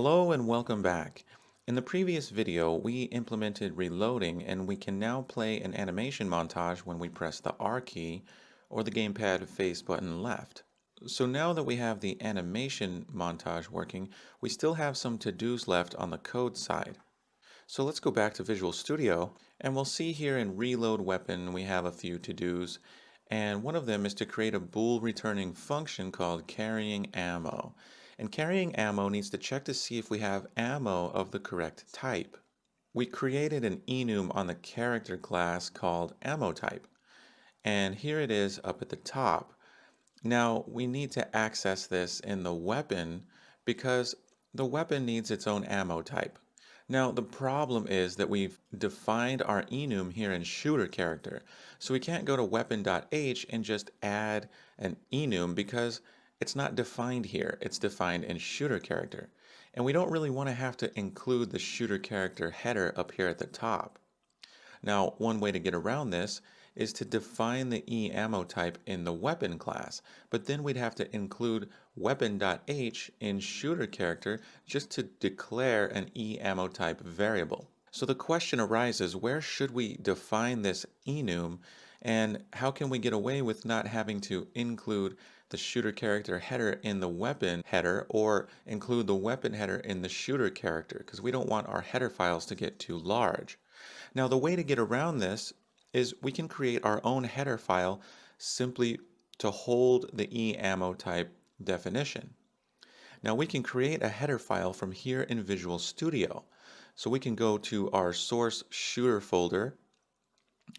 Hello and welcome back. In the previous video, we implemented reloading and we can now play an animation montage when we press the R key or the gamepad face button left. So now that we have the animation montage working, we still have some to-dos left on the code side. So let's go back to Visual Studio and we'll see here in Reload Weapon we have a few to-dos, and one of them is to create a bool returning function called carrying ammo. And carrying ammo needs to check to see if we have ammo of the correct type. We created an enum on the character class called ammo type, and here it is up at the top. Now we need to access this in the weapon because the weapon needs its own ammo type. Now the problem is that we've defined our enum here in shooter character, so we can't go to weapon.h and just add an enum because it's not defined here. It's defined in shooter character. And we don't really want to have to include the shooter character header up here at the top. Now, one way to get around this is to define the eAmmo type in the weapon class, but then we'd have to include weapon.h in shooter character just to declare an eAmmo type variable. So the question arises, where should we define this enum, and how can we get away with not having to include the shooter character header in the weapon header or include the weapon header in the shooter character, because we don't want our header files to get too large. Now the way to get around this is we can create our own header file simply to hold the eAmmo type definition. Now we can create a header file from here in Visual Studio. So we can go to our source shooter folder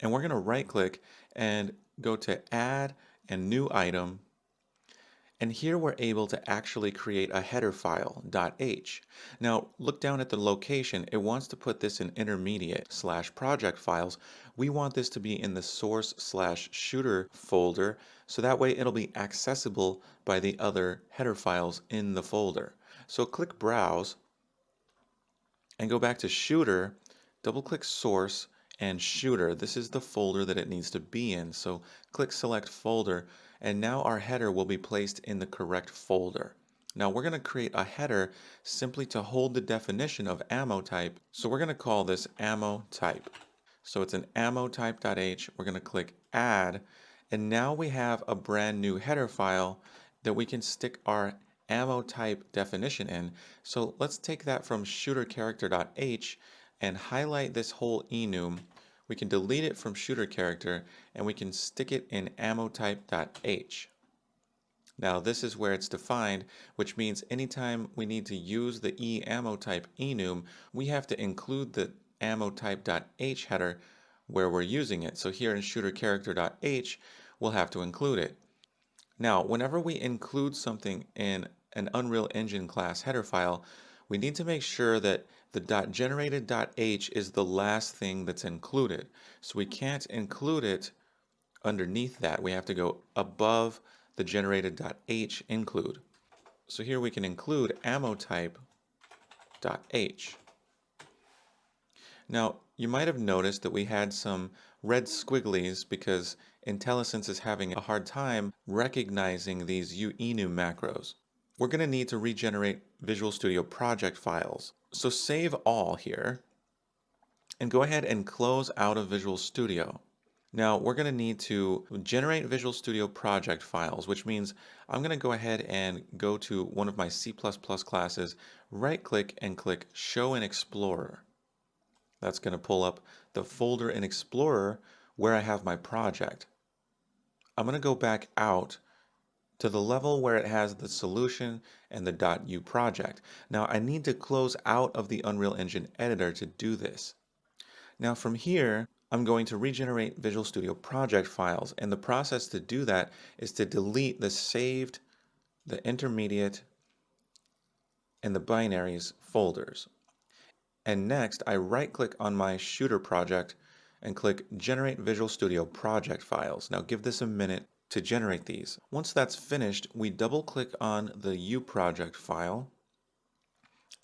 and we're going to right click and go to add and new item, and here we're able to actually create a header file, .h. Now look down at the location. It wants to put this in intermediate/project files. We want this to be in the source/shooter folder, so that way it'll be accessible by the other header files in the folder. So click Browse and go back to Shooter, double click Source and Shooter. This is the folder that it needs to be in. So click Select Folder, and now our header will be placed in the correct folder. Now we're going to create a header simply to hold the definition of ammo type. So we're going to call this ammo type. So it's an ammo type.h. We're going to click Add, and now we have a brand new header file that we can stick our ammo type definition in. So let's take that from shooter character.h and highlight this whole enum. We can delete it from shooter character and we can stick it in ammo type.h. Now this is where it's defined, which means anytime we need to use the eAmmo type enum, we have to include the ammo type.h header where we're using it. So here in shooter character.h, we'll have to include it. Now, whenever we include something in an Unreal Engine class header file, we need to make sure that the .generated.h is the last thing that's included. So we can't include it underneath that. We have to go above the generated.h include. So here we can include ammo type.h. Now, you might have noticed that we had some red squigglies because IntelliSense is having a hard time recognizing these enum macros. We're going to need to regenerate Visual Studio project files. So save all here and go ahead and close out of Visual Studio. Now we're going to need to generate Visual Studio project files, which means I'm going to go ahead and go to one of my C++ classes, right click and click Show in Explorer. That's going to pull up the folder in Explorer where I have my project. I'm going to go back out to the level where it has the solution and the .u project. Now I need to close out of the Unreal Engine editor to do this. Now from here, I'm going to regenerate Visual Studio project files, and the process to do that is to delete the saved, the intermediate, and the binaries folders. And next, I right-click on my shooter project and click Generate Visual Studio Project Files. Now give this a minute to generate these. Once that's finished, we double-click on the U project file,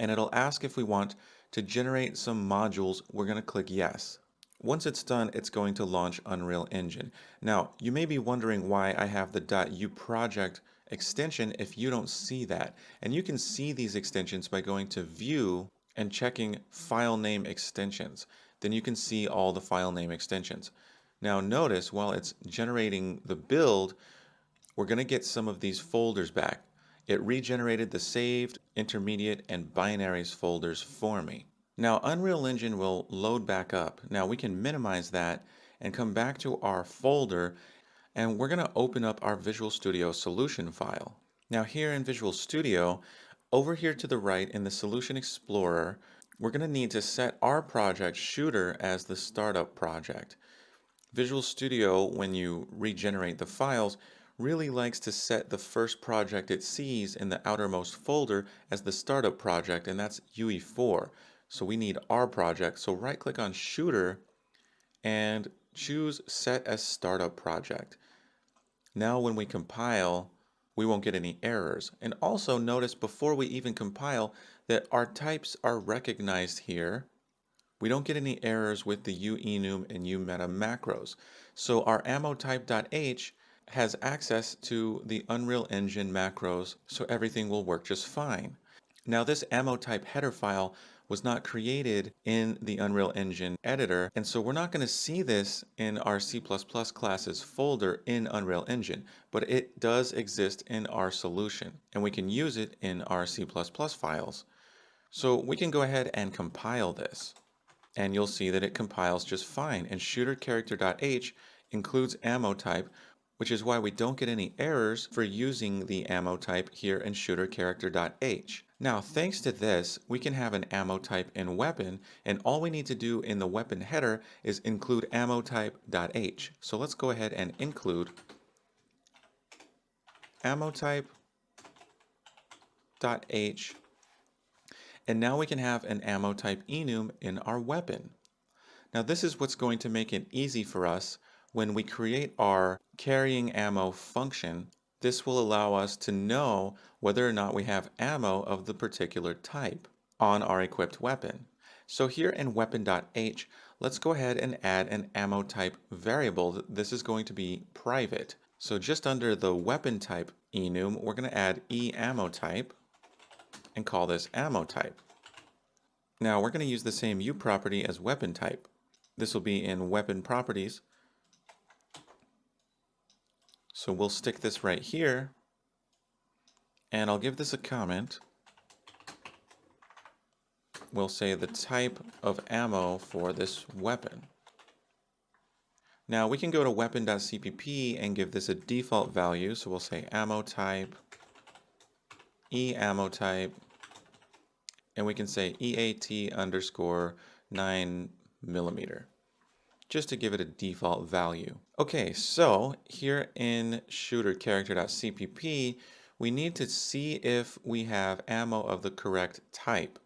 and it'll ask if we want to generate some modules. We're going to click Yes. Once it's done, it's going to launch Unreal Engine. Now, you may be wondering why I have the .u project extension if you don't see that. And you can see these extensions by going to View and checking File Name Extensions. Then you can see all the file name extensions. Now notice while it's generating the build, we're going to get some of these folders back. It regenerated the saved, intermediate, and binaries folders for me. Now Unreal Engine will load back up. Now we can minimize that and come back to our folder, and we're going to open up our Visual Studio solution file. Now here in Visual Studio, over here to the right in the Solution Explorer, we're going to need to set our project Shooter as the startup project. Visual Studio, when you regenerate the files, really likes to set the first project it sees in the outermost folder as the startup project, and that's UE4. So we need our project. So right click on Shooter and choose Set as Startup Project. Now when we compile, we won't get any errors. And also notice before we even compile that our types are recognized here. We don't get any errors with the uenum and umeta macros. So our ammotype.h has access to the Unreal Engine macros, so everything will work just fine. Now this ammotype header file was not created in the Unreal Engine editor, and so we're not going to see this in our C++ classes folder in Unreal Engine, but it does exist in our solution, and we can use it in our C++ files. So we can go ahead and compile this, and you'll see that it compiles just fine, and shooterCharacter.h includes ammotype, which is why we don't get any errors for using the ammotype here in shooterCharacter.h. Now, thanks to this, we can have an ammotype in weapon, and all we need to do in the weapon header is include ammotype.h. So let's go ahead and include ammotype.h, and now we can have an ammotype enum in our weapon. Now, this is what's going to make it easy for us when we create our carrying ammo function. This will allow us to know whether or not we have ammo of the particular type on our equipped weapon. So here in weapon.h, let's go ahead and add an ammo type variable. This is going to be private. So just under the weapon type enum, we're going to add eAmmotype and call this ammo type. Now we're going to use the same uProperty as weapon type. This will be in weapon properties. So we'll stick this right here, and I'll give this a comment. We'll say the type of ammo for this weapon. Now we can go to weapon.cpp and give this a default value. So we'll say ammo type, eAmmotype, and we can say EAT underscore 9mm. Just to give it a default value. Okay, so here in shooterCharacter.cpp, we need to see if we have ammo of the correct type.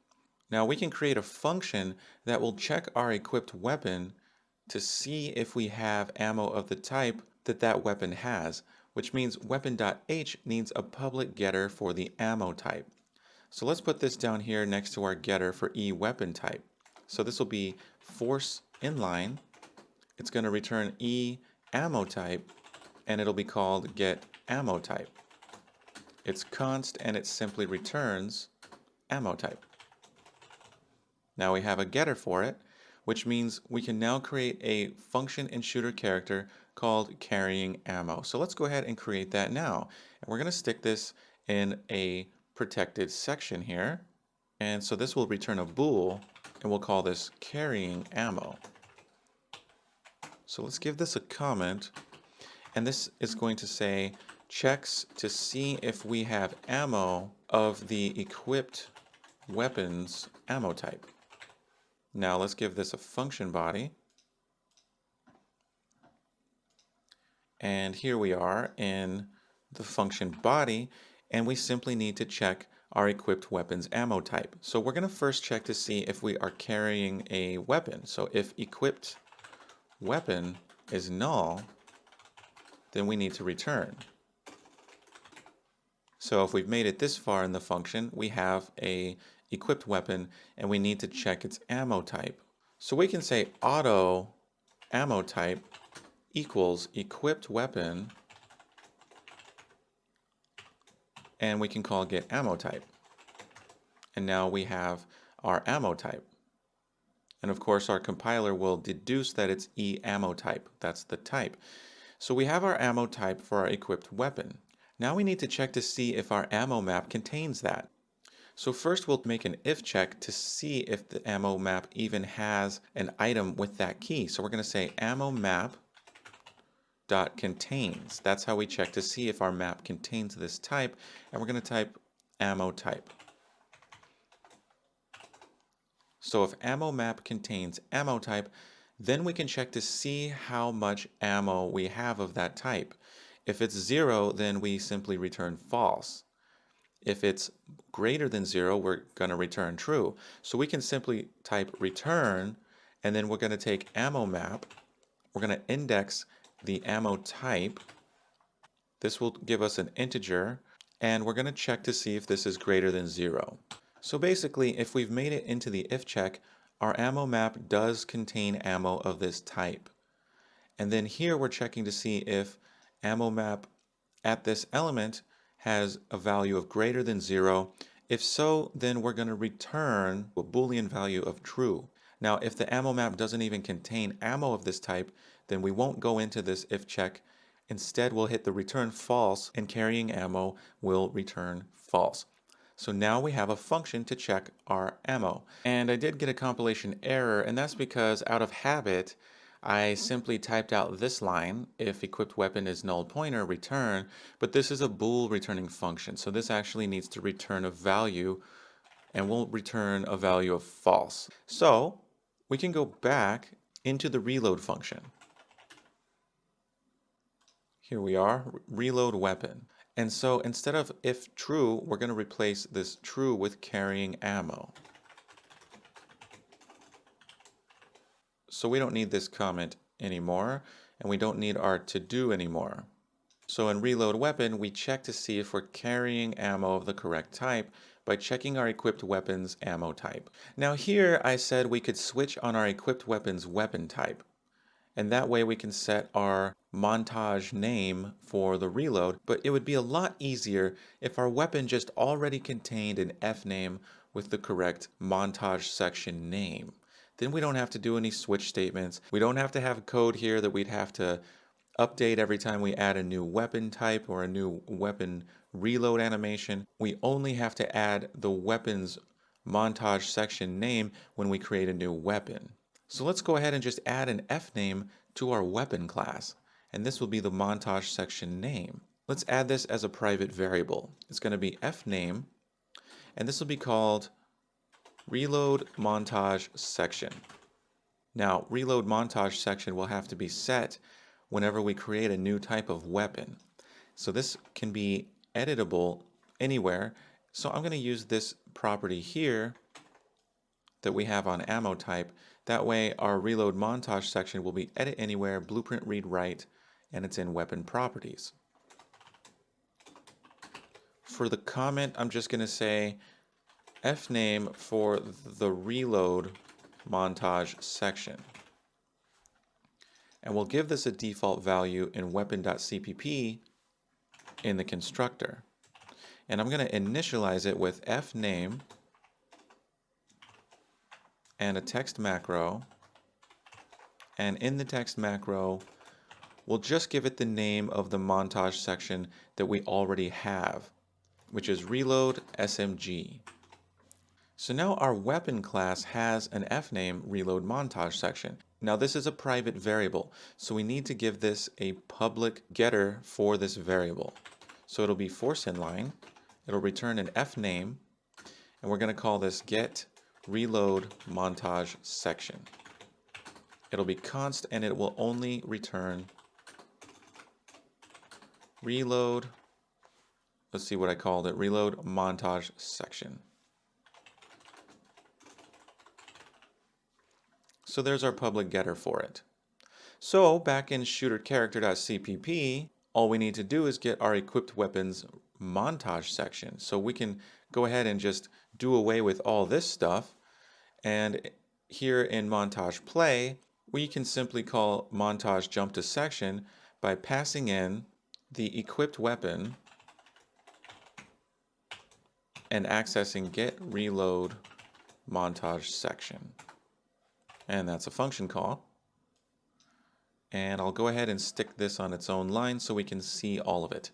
Now we can create a function that will check our equipped weapon to see if we have ammo of the type that that weapon has, which means weapon.h needs a public getter for the ammo type. So let's put this down here next to our getter for eWeapon_type. So this will be force inline. It's going to return eAmmotype, and it'll be called getAmmotype. It's const, and it simply returns ammotype. Now we have a getter for it, which means we can now create a function in shooterCharacter called carrying ammo. So let's go ahead and create that now. And we're going to stick this in a protected section here. And so this will return a bool, and we'll call this carrying ammo. So let's give this a comment, and this is going to say checks to see if we have ammo of the equipped weapons ammo type. Now let's give this a function body. And here we are in the function body, and we simply need to check our equipped weapons ammo type. So we're going to first check to see if we are carrying a weapon. So if equipped weapon is null, then we need to return. So if we've made it this far in the function, we have a equipped weapon, and we need to check its ammo type. So we can say auto ammo type equals equipped weapon and we can call get ammo type. And now we have our ammo type. And of course, our compiler will deduce that it's ammo type. That's the type. So we have our ammo type for our equipped weapon. Now we need to check to see if our ammo map contains that. So first we'll make an if check to see if the ammo map even has an item with that key. So we're going to say ammo map dot contains. That's how we check to see if our map contains this type. And we're going to type ammo type. So if ammo map contains ammo type, then we can check to see how much ammo we have of that type. If it's 0, then we simply return false. If it's greater than 0, we're going to return true. So we can simply type return, and then we're going to take ammo map. We're going to index the ammo type. This will give us an integer, and we're going to check to see if this is greater than 0. So basically, if we've made it into the if check, our ammo map does contain ammo of this type. And then here we're checking to see if ammo map at this element has a value of greater than 0. If so, then we're going to return a Boolean value of true. Now, if the ammo map doesn't even contain ammo of this type, then we won't go into this if check. Instead, we'll hit the return false, and carrying ammo will return false. So now we have a function to check our ammo. And I did get a compilation error, and that's because out of habit, I simply typed out this line, if equipped weapon is null pointer, return, but this is a bool returning function. So this actually needs to return a value, and we'll return a value of false. So we can go back into the reload function. Here we are, reload weapon. And so instead of if true, we're going to replace this true with carrying ammo. So we don't need this comment anymore, and we don't need our to do anymore. So in reload weapon, we check to see if we're carrying ammo of the correct type by checking our equipped weapon's ammo type. Now here I said we could switch on our equipped weapon's weapon type. And that way we can set our montage name for the reload, but it would be a lot easier if our weapon just already contained an F name with the correct montage section name. Then we don't have to do any switch statements. We don't have to have code here that we'd have to update every time we add a new weapon type or a new weapon reload animation. We only have to add the weapon's montage section name when we create a new weapon. So let's go ahead and just add an F name to our weapon class, and this will be the montage section name. Let's add this as a private variable. It's going to be F name, and this will be called reload montage section. Now, reload montage section will have to be set whenever we create a new type of weapon. So this can be editable anywhere. So I'm going to use this property here that we have on ammo type. That way our reload montage section will be edit anywhere, blueprint read write, and it's in weapon properties. For the comment, I'm just going to say fname for the reload montage section. And we'll give this a default value in weapon.cpp in the constructor. And I'm going to initialize it with fname and a text macro, and in the text macro we'll just give it the name of the montage section that we already have, which is reload smg. So now our weapon class has an fname reload montage section. Now this is a private variable, so we need to give this a public getter for this variable. So it'll be force inline, it'll return an fname, and we're going to call this get reload montage section. It'll be const, and it will only return reload, let's see what I called it, reload montage section. So there's our public getter for it. So back in shooter_character.cpp, all we need to do is get our equipped weapons montage section. So we can go ahead and just do away with all this stuff. And here in montage play, we can simply call montage jump to section by passing in the equipped weapon and accessing get reload montage section. And that's a function call. And I'll go ahead and stick this on its own line so we can see all of it.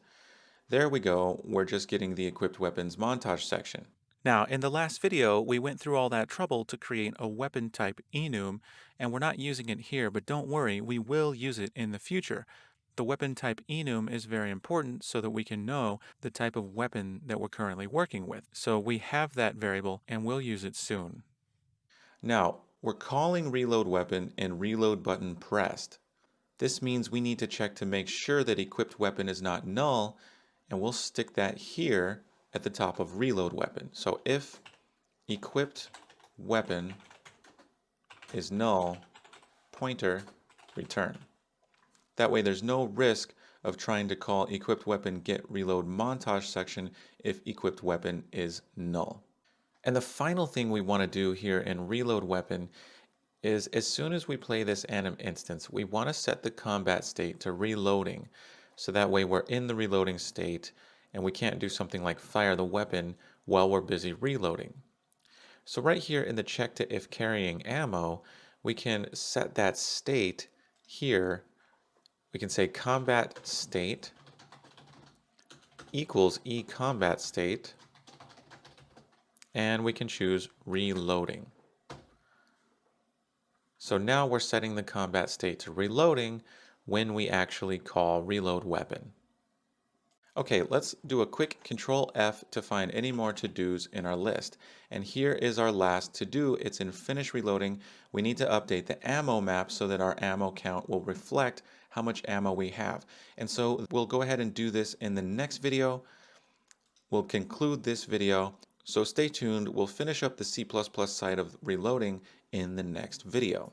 There we go, we're just getting the equipped weapons montage section. Now, in the last video, we went through all that trouble to create a weapon type enum, and we're not using it here, but don't worry, we will use it in the future. The weapon type enum is very important so that we can know the type of weapon that we're currently working with. So we have that variable and we'll use it soon. Now, we're calling reload weapon and reload button pressed. This means we need to check to make sure that equipped weapon is not null, and we'll stick that here at the top of reload weapon. So if equipped weapon is null, pointer return. That way there's no risk of trying to call equipped weapon get reload montage section if equipped weapon is null. And the final thing we want to do here in reload weapon is as soon as we play this anim instance, we want to set the combat state to reloading. So that way we're in the reloading state and we can't do something like fire the weapon while we're busy reloading. So right here in the check to if carrying ammo, we can set that state here. We can say combat state equals eCombat state, and we can choose reloading. So now we're setting the combat state to reloading when we actually call reload weapon. Okay, let's do a quick Control F to find any more to-dos in our list. And here is our last to-do. It's in finish reloading. We need to update the ammo map so that our ammo count will reflect how much ammo we have. And so we'll go ahead and do this in the next video. We'll conclude this video. So stay tuned. We'll finish up the C++ side of reloading in the next video.